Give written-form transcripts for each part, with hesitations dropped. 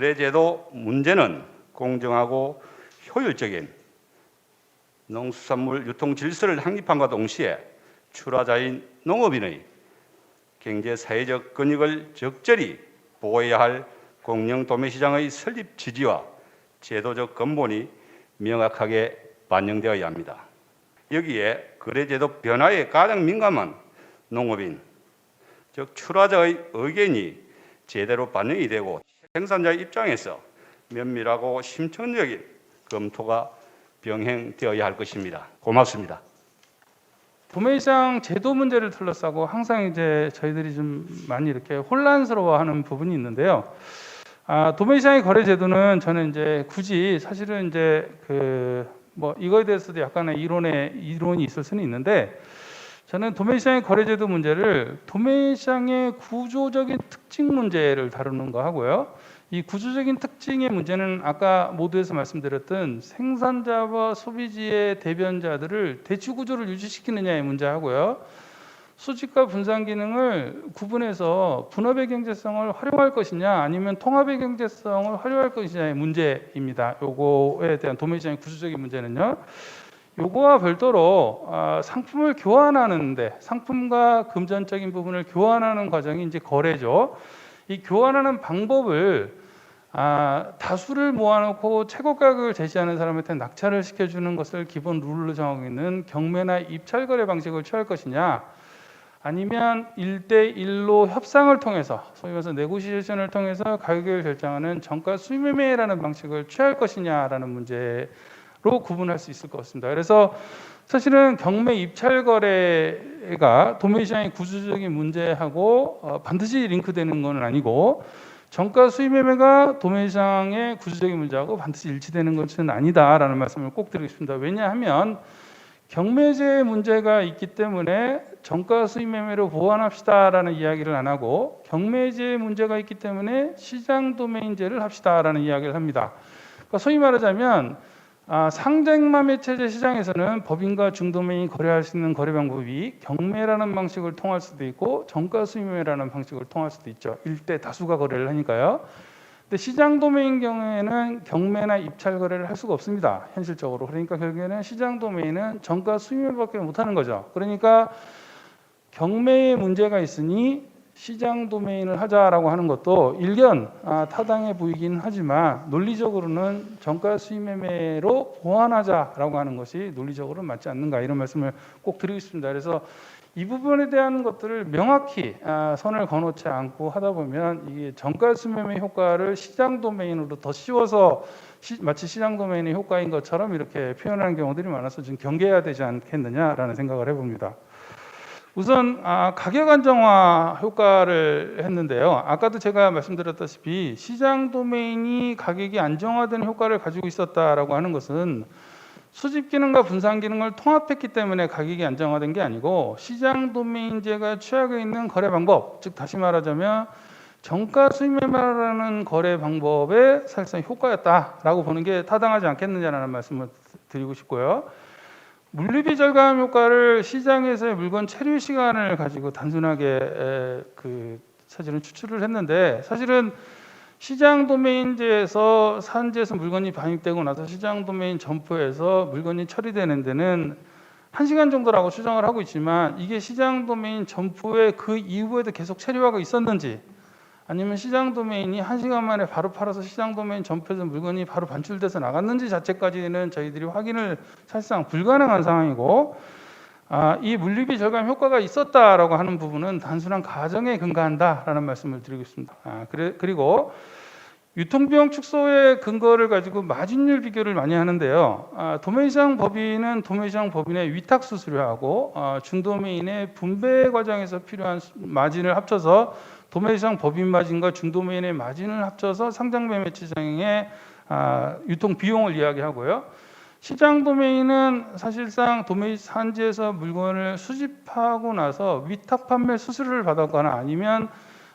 거래제도 문제는 공정하고 효율적인 농수산물 유통 질서를 확립함과 동시에 출하자인 농업인의 경제 사회적 권익을 적절히 보호해야 할 공영 도매시장의 설립 취지와 제도적 근본이 명확하게 반영되어야 합니다. 여기에 거래제도 변화에 가장 민감한 농업인, 즉 출하자의 의견이 제대로 반영이 되고 생산자의 입장에서 면밀하고 심층적인 검토가 병행되어야 할 것입니다. 고맙습니다. 도매시장 제도 문제를 둘러싸고 항상 이제 저희들이 좀 많이 이렇게 혼란스러워하는 부분이 있는데요. 도매시장의 거래 제도는 저는 이제 굳이 사실은 이제 뭐 이거에 대해서도 약간의 이론이 있을 수는 있는데, 저는 도매시장의 거래 제도 문제를 도매시장의 구조적인 특징 문제를 다루는 거 하고요. 이 구조적인 특징의 문제는 아까 모두에서 말씀드렸던 생산자와 소비지의 대변자들을 대치 구조를 유지시키느냐의 문제하고요. 수집과 분산 기능을 구분해서 분업의 경제성을 활용할 것이냐 아니면 통합의 경제성을 활용할 것이냐의 문제입니다. 요거에 대한 도매시장의 구조적인 문제는요. 요거와 별도로 상품을 교환하는데, 상품과 금전적인 부분을 교환하는 과정이 이제 거래죠. 이 교환하는 방법을 다수를 모아놓고 최고 가격을 제시하는 사람한테 낙찰을 시켜주는 것을 기본 룰로 정하고 있는 경매나 입찰거래 방식을 취할 것이냐, 아니면 1대1로 협상을 통해서, 소위 말해서 네고시에이션을 통해서 가격을 결정하는 정가 수매매라는 방식을 취할 것이냐라는 문제로 구분할 수 있을 것 같습니다. 그래서 사실은 경매 입찰 거래가 도매시장의 구조적인 문제하고 반드시 링크되는 건 아니고, 정가 수입 매매가 도매시장의 구조적인 문제하고 반드시 일치되는 것은 아니다라는 말씀을 꼭 드리겠습니다. 왜냐하면 경매제의 문제가 있기 때문에 정가 수입 매매로 보완합시다라는 이야기를 안 하고, 경매제의 문제가 있기 때문에 시장 도매인제를 합시다라는 이야기를 합니다. 그러니까 소위 말하자면 상쟁맘의 체제 시장에서는 법인과 중도매인이 거래할 수 있는 거래 방법이 경매라는 방식을 통할 수도 있고 정가 수매매라는 방식을 통할 수도 있죠. 일대 다수가 거래를 하니까요. 근데 시장 도매인 경우에는 경매나 입찰 거래를 할 수가 없습니다. 현실적으로. 그러니까 결국에는 시장 도매인은 정가 수매매밖에 못하는 거죠. 그러니까 경매에 문제가 있으니 시장 도매인을 하자라고 하는 것도 일견 타당해 보이긴 하지만 논리적으로는 정가 수입 매매로 보완하자라고 하는 것이 논리적으로 맞지 않는가, 이런 말씀을 꼭 드리겠습니다. 그래서 이 부분에 대한 것들을 명확히 선을 그어놓지 않고 하다 보면 이게 정가 수입 매매 효과를 시장 도매인으로 더 씌워서 마치 시장 도매인의 효과인 것처럼 이렇게 표현하는 경우들이 많아서 좀 경계해야 되지 않겠느냐라는 생각을 해봅니다. 우선 가격 안정화 효과를 했는데요. 아까도 제가 말씀드렸다시피 시장 도매인이 가격이 안정화되는 효과를 가지고 있었다라고 하는 것은 수집 기능과 분산 기능을 통합했기 때문에 가격이 안정화된 게 아니고, 시장 도매인제가 취하고 있는 거래 방법, 즉 다시 말하자면 정가 수입 매매라는 거래 방법의 사실상 효과였다라고 보는 게 타당하지 않겠느냐라는 말씀을 드리고 싶고요. 물류비 절감 효과를 시장에서의 물건 체류 시간을 가지고 단순하게 사실은 추출을 했는데, 사실은 시장 도매인제에서 산지에서 물건이 반입되고 나서 시장 도매인 점포에서 물건이 처리되는 데는 1시간 정도라고 추정을 하고 있지만, 이게 시장 도매인 점포에 그 이후에도 계속 체류하고 있었는지, 아니면 시장 도매인이 1시간 만에 바로 팔아서 시장 도매인 점포에서 물건이 바로 반출돼서 나갔는지 자체까지는 저희들이 확인을 사실상 불가능한 상황이고, 이 물류비 절감 효과가 있었다라고 하는 부분은 단순한 가정에 근거한다라는 말씀을 드리겠습니다. 그리고 유통비용 축소의 근거를 가지고 마진율 비교를 많이 하는데요. 도매시장 법인은 도매시장 법인의 위탁 수수료하고 중도매인의 분배 과정에서 필요한 마진을 합쳐서 도매시장 법인 마진과 중도매인의 마진을 합쳐서 상장 매매시장의 유통 비용을 이야기하고요. 시장 도매인은 사실상 산지에서 물건을 수집하고 나서 위탁 판매 수수료를 받았거나 아니면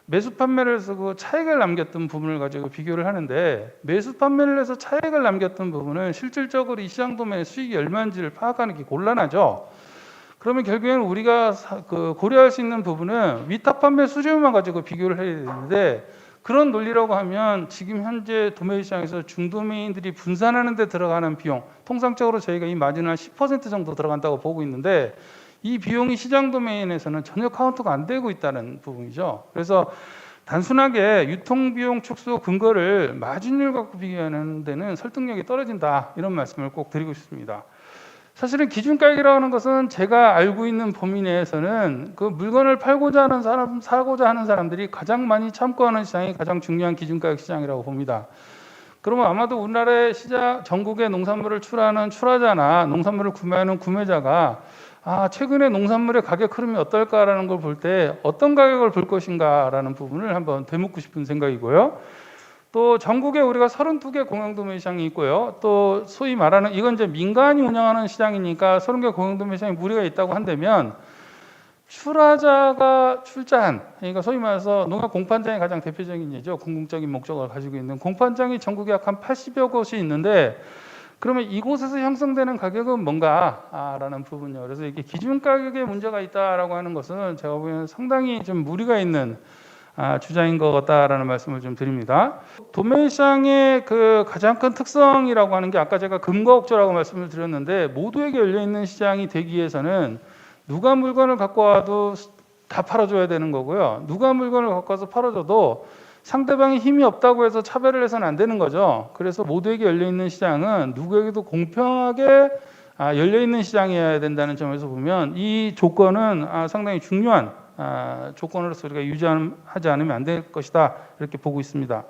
매수 판매를 해서 그 차익을 남겼던 부분을 가지고 비교를 하는데, 매수 판매를 해서 차익을 남겼던 부분은 실질적으로 이 시장 도매의 수익이 얼마인지를 파악하는 게 곤란하죠. 그러면 결국에는 우리가 고려할 수 있는 부분은 위탁 판매 수수료만 가지고 비교를 해야 되는데, 그런 논리라고 하면 지금 현재 도매 시장에서 중도매인들이 분산하는 데 들어가는 비용, 통상적으로 저희가 이 마진은 한 10% 정도 들어간다고 보고 있는데 이 비용이 시장 도매인에서는 전혀 카운트가 안 되고 있다는 부분이죠. 그래서 단순하게 유통비용 축소 근거를 마진율 갖고 비교하는 데는 설득력이 떨어진다, 이런 말씀을 꼭 드리고 싶습니다. 사실은 기준가격이라고 하는 것은 제가 알고 있는 범위 내에서는 그 물건을 팔고자 하는 사람, 사고자 하는 사람들이 가장 많이 참고하는 시장이 가장 중요한 기준가격 시장이라고 봅니다. 그러면 아마도 우리나라의 시장, 전국에 농산물을 출하하는 출하자나 농산물을 구매하는 구매자가 최근에 농산물의 가격 흐름이 어떨까라는 걸 볼 때 어떤 가격을 볼 것인가라는 부분을 한번 되묻고 싶은 생각이고요. 또 전국에 우리가 32개 공영도매 시장이 있고요. 또 소위 말하는 이건 이제 민간이 운영하는 시장이니까 30개 공영도매 시장에 무리가 있다고 한다면 출하자가 출자한, 그러니까 소위 말해서 농협 공판장이 가장 대표적인 예죠. 궁극적인 목적을 가지고 있는 공판장이 전국에 약 한 80여 곳이 있는데 그러면 이곳에서 형성되는 가격은 뭔가라는 부분이요. 그래서 이게 기준 가격에 문제가 있다라고 하는 것은 제가 보기에는 상당히 좀 무리가 있는 주장인 것 같다라는 말씀을 좀 드립니다. 도매 시장의 그 가장 큰 특성이라고 하는 게 아까 제가 금과 억조라고 말씀을 드렸는데 모두에게 열려 있는 시장이 되기 위해서는 누가 물건을 갖고 와도 다 팔아줘야 되는 거고요. 누가 물건을 갖고 와서 팔아줘도 상대방이 힘이 없다고 해서 차별을 해서는 안 되는 거죠. 그래서 모두에게 열려 있는 시장은 누구에게도 공평하게 열려 있는 시장이어야 된다는 점에서 보면 이 조건은 상당히 중요한 조건으로서 우리가 유지하지 않으면 안 될 것이다, 이렇게 보고 있습니다.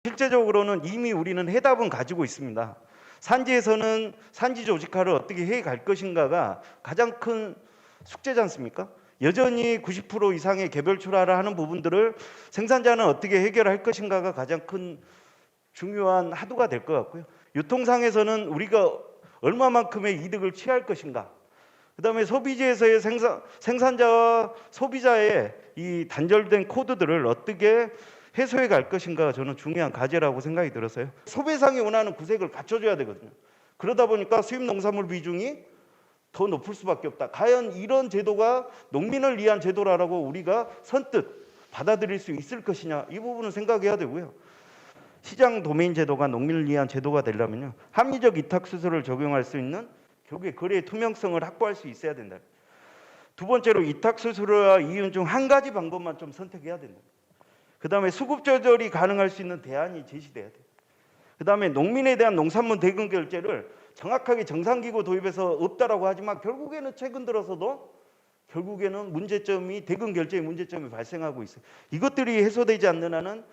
실제적으로는 이미 우리는 해답은 가지고 있습니다. 산지에서는 산지 조직화를 어떻게 해 갈 것인가가 가장 큰 숙제지 않습니까? 여전히 90% 이상의 개별 출하를 하는 부분들을 생산자는 어떻게 해결할 것인가가 가장 큰 중요한 하도가 될 것 같고요. 유통상에서는 우리가 얼마만큼의 이득을 취할 것인가, 그 다음에 소비지에서의 생산자와 소비자의 이 단절된 코드들을 어떻게 해소해 갈 것인가가 저는 중요한 과제라고 생각이 들었어요. 소비상이 원하는 구색을 갖춰줘야 되거든요. 그러다 보니까 수입 농산물 비중이 더 높을 수밖에 없다. 과연 이런 제도가 농민을 위한 제도라고 우리가 선뜻 받아들일 수 있을 것이냐, 이 부분은 생각해야 되고요. 시장 도메인 제도가 농민을 위한 제도가 되려면요, 합리적 위탁 수수료를 적용할 수 있는 결국에 거래의 투명성을 확보할 수 있어야 된다. 두 번째로 위탁 수수료와 이윤 중 한 가지 방법만 좀 선택해야 된다. 그 다음에 수급 조절이 가능할 수 있는 대안이 제시돼야 돼요. 그 다음에 농민에 대한 농산물 대금 결제를 정확하게 정상기구 도입해서 없다라고 하지만 결국에는 최근 들어서도 결국에는 문제점이 대금 결제의 문제점이 발생하고 있어요. 이것들이 해소되지 않는 한은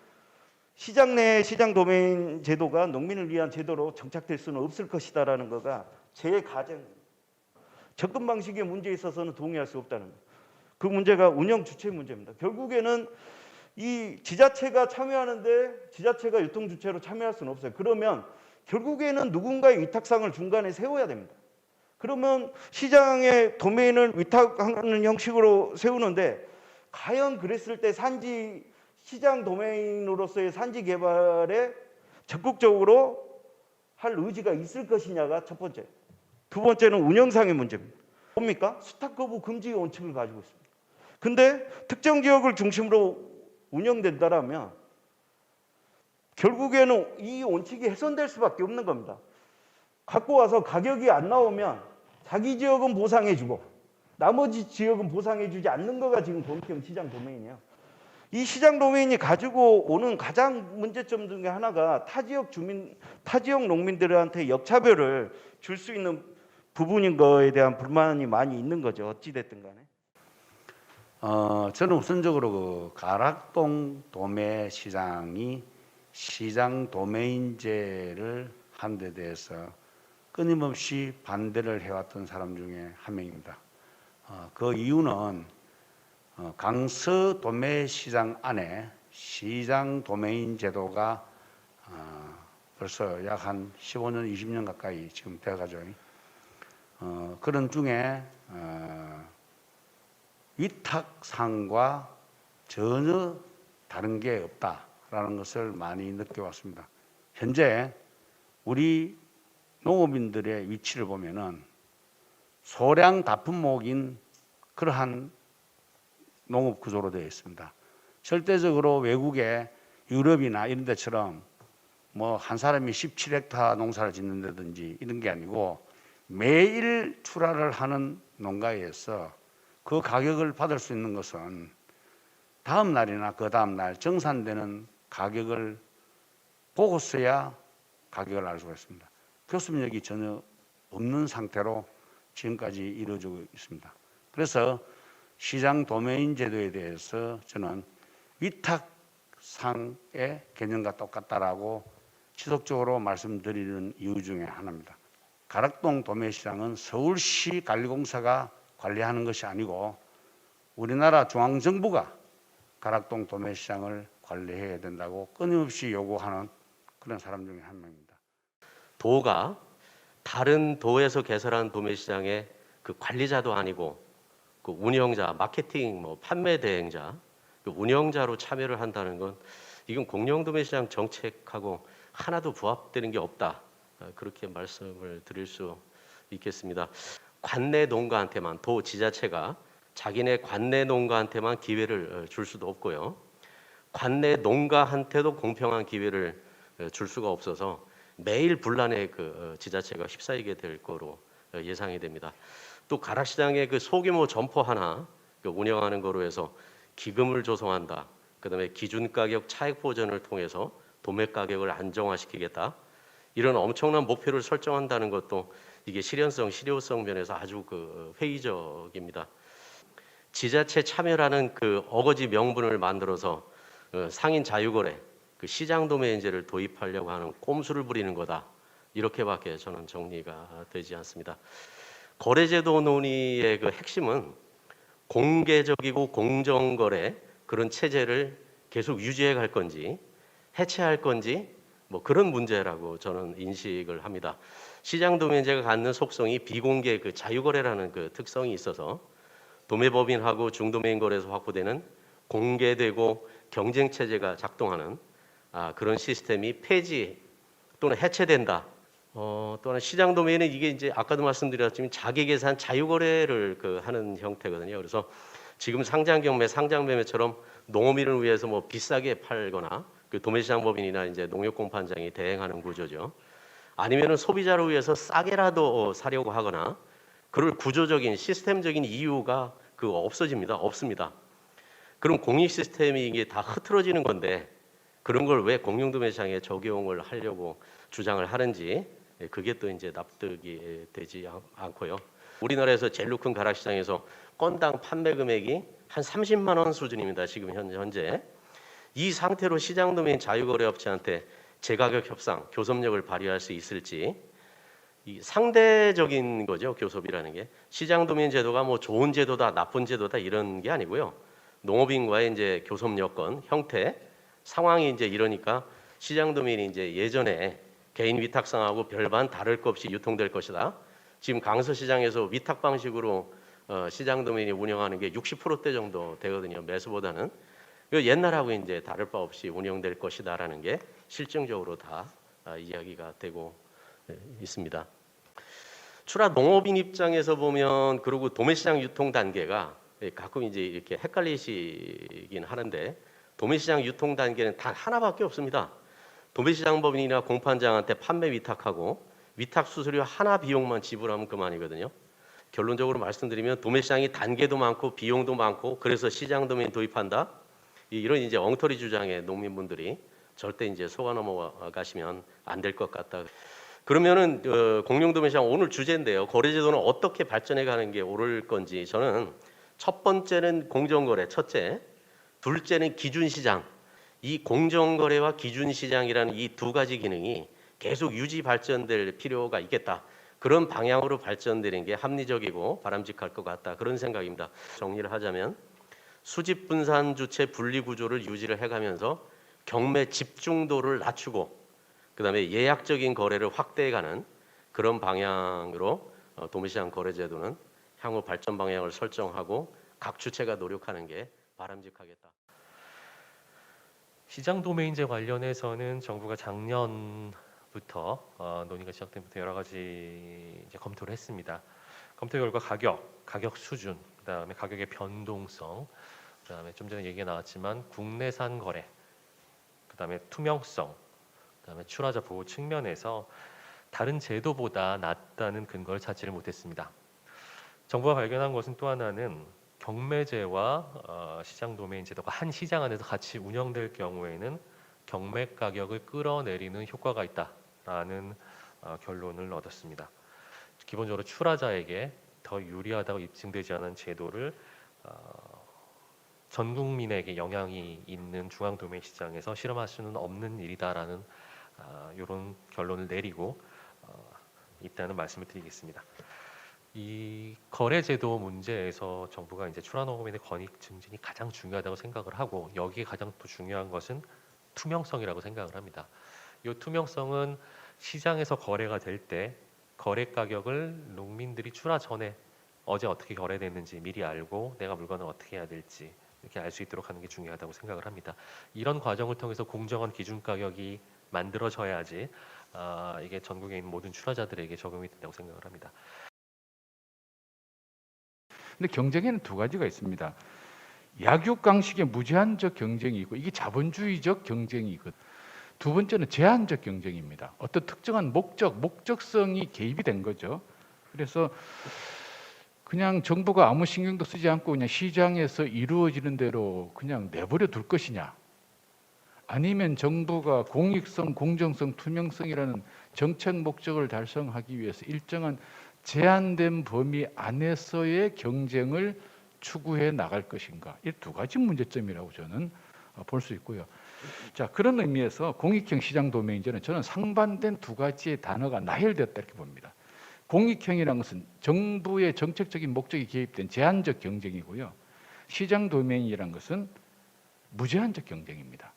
시장 내 시장 도메인 제도가 농민을 위한 제도로 정착될 수는 없을 것이다라는 거가 제 가정. 접근 방식의 문제에 있어서는 동의할 수 없다는 거예요. 그 문제가 운영 주체 문제입니다. 결국에는 이 지자체가 참여하는데 지자체가 유통 주체로 참여할 수는 없어요. 그러면 결국에는 누군가의 위탁상을 중간에 세워야 됩니다. 그러면 시장의 도메인을 위탁하는 형식으로 세우는데 과연 그랬을 때 산지 시장 도메인으로서의 산지 개발에 적극적으로 할 의지가 있을 것이냐가 첫 번째. 두 번째는 운영상의 문제입니다. 뭡니까? 수탁 거부 금지 원칙을 가지고 있습니다. 근데 특정 지역을 중심으로 운영된다라면 결국에는 이 원칙이 훼손될 수밖에 없는 겁니다. 갖고 와서 가격이 안 나오면 자기 지역은 보상해주고 나머지 지역은 보상해주지 않는 거가 지금 본격 시장 도메인이에요. 이 시장 도메인이 가지고 오는 가장 문제점 중에 하나가 타 지역 주민, 타 지역 농민들한테 역차별을 줄 수 있는 부분인 거에 대한 불만이 많이 있는 거죠. 어찌 됐든 간에. 저는 우선적으로 그 가락동 도매 시장이 시장 도매인제를 한 데 대해서 끊임없이 반대를 해왔던 사람 중에 한 명입니다. 그 이유는 강서 도매 시장 안에 시장 도매인 제도가 벌써 약 한 15년, 20년 가까이 지금 돼가죠. 그런 중에 위탁상과 전혀 다른 게 없다라는 것을 많이 느껴왔습니다. 현재 우리 농업인들의 위치를 보면은 소량 다품목인 그러한 농업 구조로 되어 있습니다. 절대적으로 외국의 유럽이나 이런 데처럼 뭐 한 사람이 17헥타 농사를 짓는다든지 이런 게 아니고 매일 출하를 하는 농가에서 그 가격을 받을 수 있는 것은 다음 날이나 그 다음 날 정산되는 가격을 보고서야 가격을 알 수가 있습니다. 교섭력이 전혀 없는 상태로 지금까지 이루어지고 있습니다. 그래서 시장 도메인 제도에 대해서 저는 위탁상의 개념과 똑같다라고 지속적으로 말씀드리는 이유 중에 하나입니다. 가락동 도매시장은 서울시 관리공사가 관리하는 것이 아니고 우리나라 중앙정부가 가락동 도매시장을 관리해야 된다고 끊임없이 요구하는 그런 사람 중에 한 명입니다. 도가 다른 도에서 개설한 도매시장의 그 관리자도 아니고 그 운영자, 마케팅, 뭐 판매 대행자, 그 운영자로 참여를 한다는 건 이건 공영도매시장 정책하고 하나도 부합되는 게 없다. 그렇게 말씀을 드릴 수 있겠습니다. 관내 농가한테만 도 지자체가 자기네 관내 농가한테만 기회를 줄 수도 없고요. 관내 농가한테도 공평한 기회를 줄 수가 없어서 매일 분란에 그 지자체가 휩싸이게 될 거로 예상이 됩니다. 또 가락시장의 그 소규모 점포 하나 운영하는 거로 해서 기금을 조성한다. 그다음에 기준가격 차익 보전을 통해서 도매 가격을 안정화시키겠다. 이런 엄청난 목표를 설정한다는 것도 이게 실현성, 실효성 면에서 아주 그 회의적입니다. 지자체 참여라는 그 어거지 명분을 만들어서 상인 자유거래, 그 시장 도매인제를 도입하려고 하는 꼼수를 부리는 거다. 이렇게밖에 저는 정리가 되지 않습니다. 거래제도 논의의 그 핵심은 공개적이고 공정거래 그런 체제를 계속 유지해 갈 건지 해체할 건지 뭐 그런 문제라고 저는 인식을 합니다. 시장 도매인제가 갖는 속성이 비공개 그 자유거래라는 그 특성이 있어서 도매법인하고 중도매인 거래소 확보되는 공개되고 경쟁 체제가 작동하는 그런 시스템이 폐지 또는 해체된다. 또한 시장 도매인은 이게 이제 아까도 말씀드렸지만 자기 계산 자유거래를 그 하는 형태거든요. 그래서 지금 상장 경매, 상장 매매처럼 농업인을 위해서 뭐 비싸게 팔거나 그 도매시장법인이나 이제 농협공판장이 대행하는 구조죠. 아니면은 소비자를 위해서 싸게라도 사려고 하거나 그럴 구조적인 시스템적인 이유가 그 없어집니다. 없습니다. 그럼 공익 시스템이 이게 다 흐트러지는 건데 그런 걸 왜 공영도매시장에 적용을 하려고 주장을 하는지 그게 또 이제 납득이 되지 않고요. 우리나라에서 제일 큰 가락시장에서 건당 판매 금액이 한 30만 원 수준입니다. 지금 현재 이 상태로 시장 도매인 자유거래업체한테 재가격 협상, 교섭력을 발휘할 수 있을지 이 상대적인 거죠. 교섭이라는 게 시장 도매인 제도가 뭐 좋은 제도다, 나쁜 제도다 이런 게 아니고요. 농업인과의 이제 교섭 여건, 형태, 상황이 이제 이러니까 시장 도매인이 이제 예전에 개인 위탁상하고 별반 다를 것 없이 유통될 것이다. 지금 강서시장에서 위탁 방식으로 시장 도매인이 운영하는 게 60%대 정도 되거든요. 매수보다는 옛날하고 이제 다를 바 없이 운영될 것이다라는 게 실증적으로 다 이야기가 되고 있습니다. 추라 농업인 입장에서 보면 그리고 도매시장 유통 단계가 가끔 이제 이렇게 헷갈리시긴 하는데 도매시장 유통 단계는 단 하나밖에 없습니다. 도매시장 법인이나 공판장한테 판매 위탁하고 위탁 수수료 하나 비용만 지불하면 그만이거든요. 결론적으로 말씀드리면 도매시장이 단계도 많고 비용도 많고 그래서 시장 도매인 도입한다. 이런 이제 엉터리 주장에 농민분들이 절대 이제 속아 넘어가시면 안 될 것 같다. 그러면은 공영도매시장 오늘 주제인데요. 거래제도는 어떻게 발전해 가는 게 옳을 건지 저는 첫 번째는 공정거래, 첫째. 둘째는 기준시장. 이 공정거래와 기준시장이라는 이 두 가지 기능이 계속 유지 발전될 필요가 있겠다. 그런 방향으로 발전되는 게 합리적이고 바람직할 것 같다. 그런 생각입니다. 정리를 하자면 수집 분산 주체 분리 구조를 유지를 해가면서 경매 집중도를 낮추고 그다음에 예약적인 거래를 확대해가는 그런 방향으로 도매시장 거래제도는 향후 발전 방향을 설정하고 각 주체가 노력하는 게 바람직하겠다. 시장 도매인제 관련해서는 정부가 작년부터 논의가 시작된 부터 여러 가지 이제 검토를 했습니다. 검토 결과 가격 수준, 그다음에 가격의 변동성, 그다음에 좀 전에 얘기가 나왔지만 국내산 거래, 그다음에 투명성, 그다음에 출하자 보호 측면에서 다른 제도보다 낫다는 근거를 찾지를 못했습니다. 정부가 발견한 것은 또 하나는 경매제와 시장 도메인 제도가 한 시장 안에서 같이 운영될 경우에는 경매 가격을 끌어내리는 효과가 있다라는 결론을 얻었습니다. 기본적으로 출하자에게 더 유리하다고 입증되지 않은 제도를 전 국민에게 영향이 있는 중앙 도메인 시장에서 실험할 수는 없는 일이다라는 이런 결론을 내리고 있다는 말씀을 드리겠습니다. 이 거래제도 문제에서 정부가 이제 출하농업인의 권익 증진이 가장 중요하다고 생각을 하고 여기에 가장 또 중요한 것은 투명성이라고 생각을 합니다. 이 투명성은 시장에서 거래가 될 때 거래 가격을 농민들이 출하 전에 어제 어떻게 거래됐는지 미리 알고 내가 물건을 어떻게 해야 될지 이렇게 알 수 있도록 하는 게 중요하다고 생각을 합니다. 이런 과정을 통해서 공정한 기준 가격이 만들어져야지 이게 전국에 있는 모든 출하자들에게 적용이 된다고 생각을 합니다. 근데 경쟁에는 두 가지가 있습니다. 약육강식의 무제한적 경쟁이 있고 이게 자본주의적 경쟁이거든. 두 번째는 제한적 경쟁입니다. 어떤 특정한 목적성이 개입이 된 거죠. 그래서 그냥 정부가 아무 신경도 쓰지 않고 그냥 시장에서 이루어지는 대로 그냥 내버려 둘 것이냐, 아니면 정부가 공익성, 공정성, 투명성이라는 정책 목적을 달성하기 위해서 일정한 제한된 범위 안에서의 경쟁을 추구해 나갈 것인가, 이 두 가지 문제점이라고 저는 볼 수 있고요. 자, 그런 의미에서 공익형 시장 도메인제는 저는 상반된 두 가지의 단어가 나열되었다 이렇게 봅니다. 공익형이라는 것은 정부의 정책적인 목적이 개입된 제한적 경쟁이고요. 시장 도메인이라는 것은 무제한적 경쟁입니다.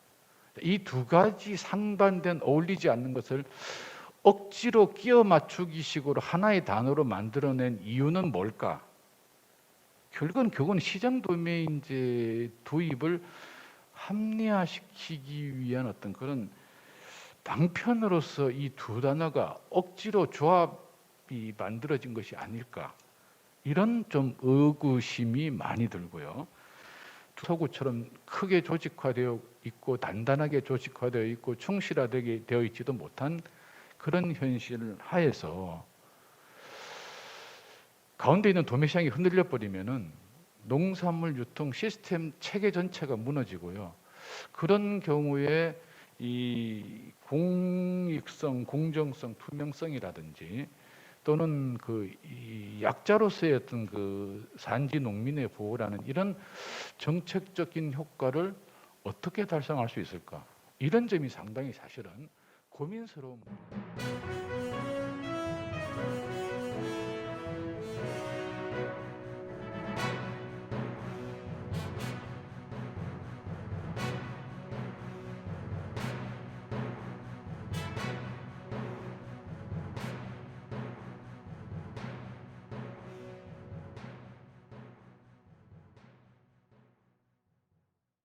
이 두 가지 상반된 어울리지 않는 것을 억지로 끼워 맞추기 식으로 하나의 단어로 만들어낸 이유는 뭘까? 결국은 시장 도메인제 도입을 합리화시키기 위한 어떤 그런 방편으로서 이 두 단어가 억지로 조합이 만들어진 것이 아닐까, 이런 좀 의구심이 많이 들고요. 서구처럼 크게 조직화되어 있고 단단하게 조직화되어 있고 충실하게 되어 있지도 못한 그런 현실 하에서 가운데 있는 도매시장이 흔들려 버리면은 농산물 유통 시스템 체계 전체가 무너지고요. 그런 경우에 이 공익성, 공정성, 투명성이라든지 또는 이 약자로서의 어떤 그 산지 농민의 보호라는 이런 정책적인 효과를 어떻게 달성할 수 있을까? 이런 점이 상당히 사실은 고민스러운 부분입니다.